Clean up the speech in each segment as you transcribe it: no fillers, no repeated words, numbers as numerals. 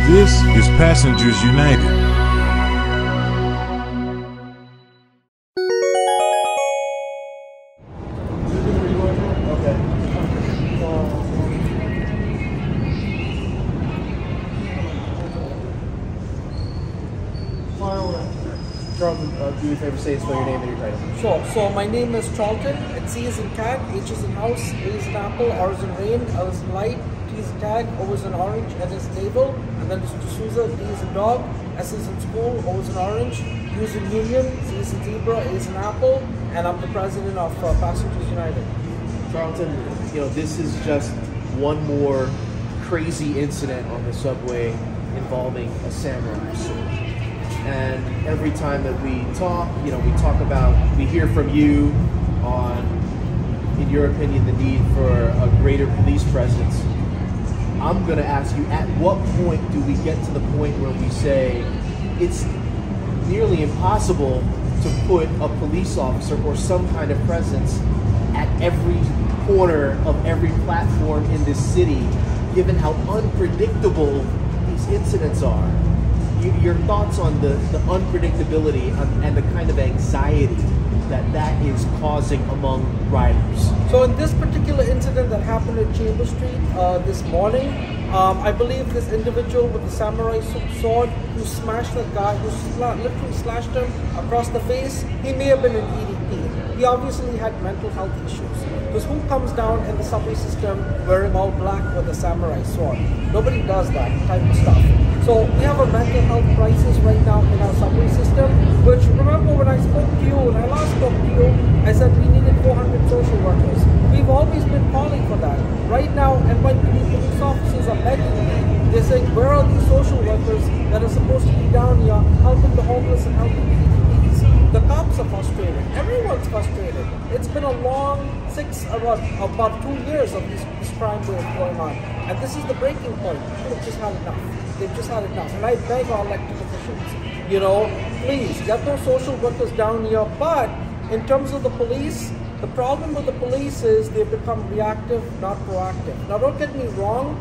This is Passengers United. Charlton, do me a favor, say spell your name and your title. Sure. So my name is Charlton. It's C is in cat, H is in house, A is in apple, R is in rain, L is in light, T is in tag, O is in orange, N is in navel, and then it's D'Souza, D is in dog, S is in school, O is in orange, U is in union, Z is in zebra, A is in apple, and I'm the president of Passengers United. Charlton, this is just one more crazy incident on the subway involving a samurai sword. And every time that we talk, we hear from you on, in your opinion, the need for a greater police presence. I'm going to ask you, at what point do we get to the point where we say it's nearly impossible to put a police officer or some kind of presence at every corner of every platform in this city, given how unpredictable these incidents are? Your thoughts on the unpredictability and the kind of anxiety that is causing among riders? So in this particular incident that happened at Chamber Street this morning, I believe this individual with the samurai sword who smashed that guy, who literally slashed him across the face, he may have been an EDP. He obviously had mental health issues. Because who comes down in the subway system wearing all black with a samurai sword? Nobody does that type of stuff. So we have a mental health crisis right now in our subway system, which, remember when I spoke to you, when I last spoke to you, I said we needed 400 social workers. We've always been calling for that. Right now, NYPD police officers are begging me. They're saying, where are these social workers that are supposed to be down here helping the homeless and helping the EDPs? The cops are frustrated. Everyone's frustrated. It's been a long about 2 years of this crime wave going on. And this is the breaking point. People have just had enough. They've just had enough. And I beg our elected officials, please get those social workers down here. But in terms of the police, the problem with the police is they've become reactive, not proactive. Now don't get me wrong,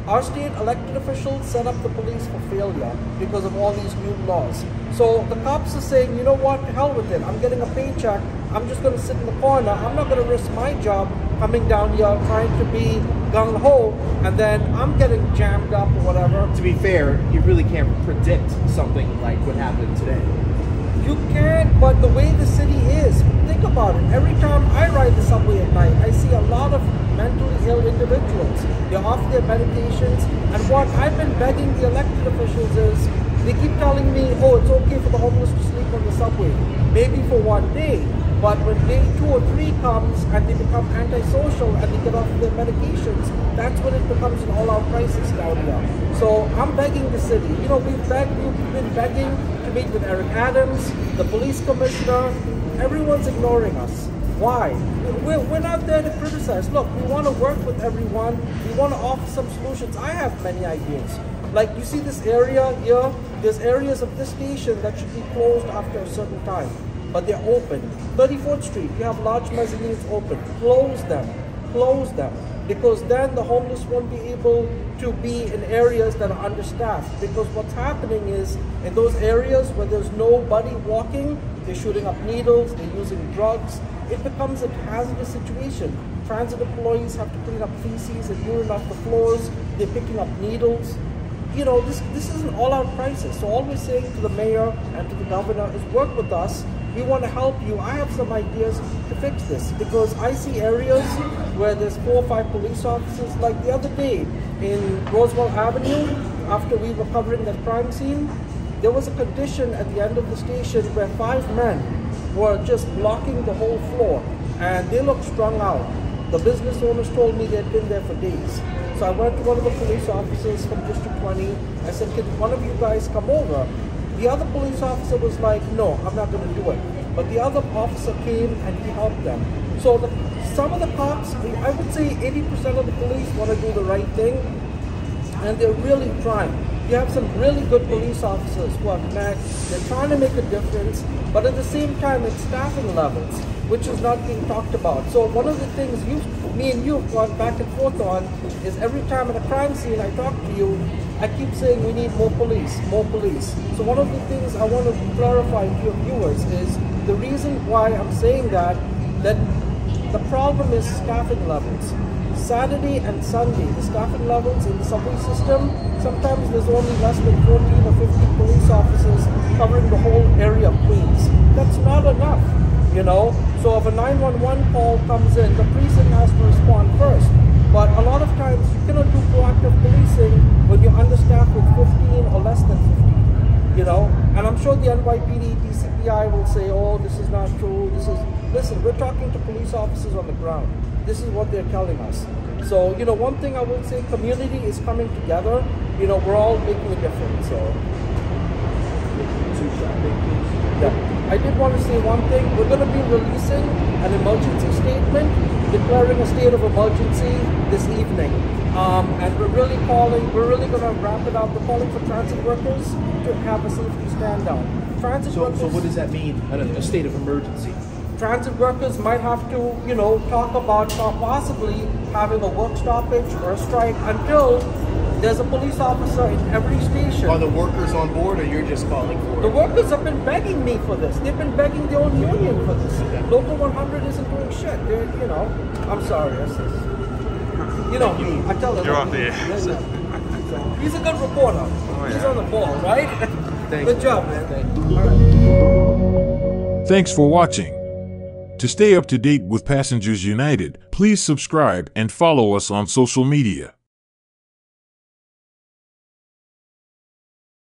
our state elected officials set up the police for failure because of all these new laws. So the cops are saying, you know what, to hell with it. I'm getting a paycheck. I'm just going to sit in the corner. I'm not going to risk my job coming down here trying to be gung-ho, and then I'm getting jammed up or whatever. To be fair, you really can't predict something like what happened today. You can't, but the way the city is, think about it. Every time I ride the subway at night, I see a lot of mentally ill individuals. They're off their medications, and what I've been begging the elected officials is, they keep telling me, oh, it's okay for the homeless to sleep on the subway. Maybe for one day, but when day 2 or 3 comes and they become antisocial and they get off their medications, that's when it becomes an all-out crisis down here. So I'm begging the city. We've been begging to meet with Eric Adams, the police commissioner. Everyone's ignoring us. Why? We're not there to criticize. Look, we want to work with everyone. We want to offer some solutions. I have many ideas. Like, you see this area here, there's areas of this station that should be closed after a certain time, but they're open. 34th Street, you have large mezzanines open. Close them, because then the homeless won't be able to be in areas that are understaffed. Because what's happening is, in those areas where there's nobody walking, they're shooting up needles, they're using drugs. It becomes a hazardous situation. Transit employees have to clean up feces and urine off the floors. They're picking up needles. This is an all-out crisis. So all we're saying to the mayor and to the governor is work with us. We want to help you. I have some ideas to fix this, because I see areas where there's 4 or 5 police officers. Like the other day in Roosevelt Avenue, after we were covering that crime scene, there was a condition at the end of the station where 5 men were just blocking the whole floor, and they looked strung out. The business owners told me they'd been there for days. So I went to one of the police officers from District 20. I said, can one of you guys come over? The other police officer was like, no, I'm not going to do it. But the other officer came and he helped them. So some of the cops, I would say 80% of the police want to do the right thing, and they're really trying. You have some really good police officers who are met, they're trying to make a difference, but at the same time it's staffing levels, which is not being talked about. So one of the things me and you have gone back and forth on is every time at a crime scene I talk to you, I keep saying we need more police, more police. So one of the things I want to clarify to your viewers is the reason why I'm saying that the problem is staffing levels. Saturday and Sunday, the staffing levels in the subway system, sometimes there's only less than 14 or 15 police officers covering the whole area of Queens. That's not enough, you know? So if a 911 call comes in, the precinct has to respond first. But a lot of times you cannot do proactive policing when you're understaffed with 15 or less than 15, you know? And I'm sure the NYPD, DCPI will say, oh, this is not true, listen, we're talking to police officers on the ground. This is what they're telling us. So, you know, one thing I would say, community is coming together. You know, we're all making a difference. So, yeah. I did want to say one thing. We're going to be releasing an emergency statement declaring a state of emergency this evening. And we're really going to wrap it up. We're calling for transit workers to have a safety stand down. So what does that mean, a state of emergency? Transit workers might have to, you know, talk about possibly having a work stoppage or a strike until there's a police officer in every station. Are the workers on board, or you're just calling for it? The workers have been begging me for this. They've been begging their own union for this. Okay. Local 100 isn't doing shit. They're, you know, I'm sorry. You know me. I tell them. You're off the air. He's a good reporter. Oh, yeah. He's on the ball, right? Good job, man. Thank you. All right. Thanks for watching. To stay up to date with Passengers United, please subscribe and follow us on social media.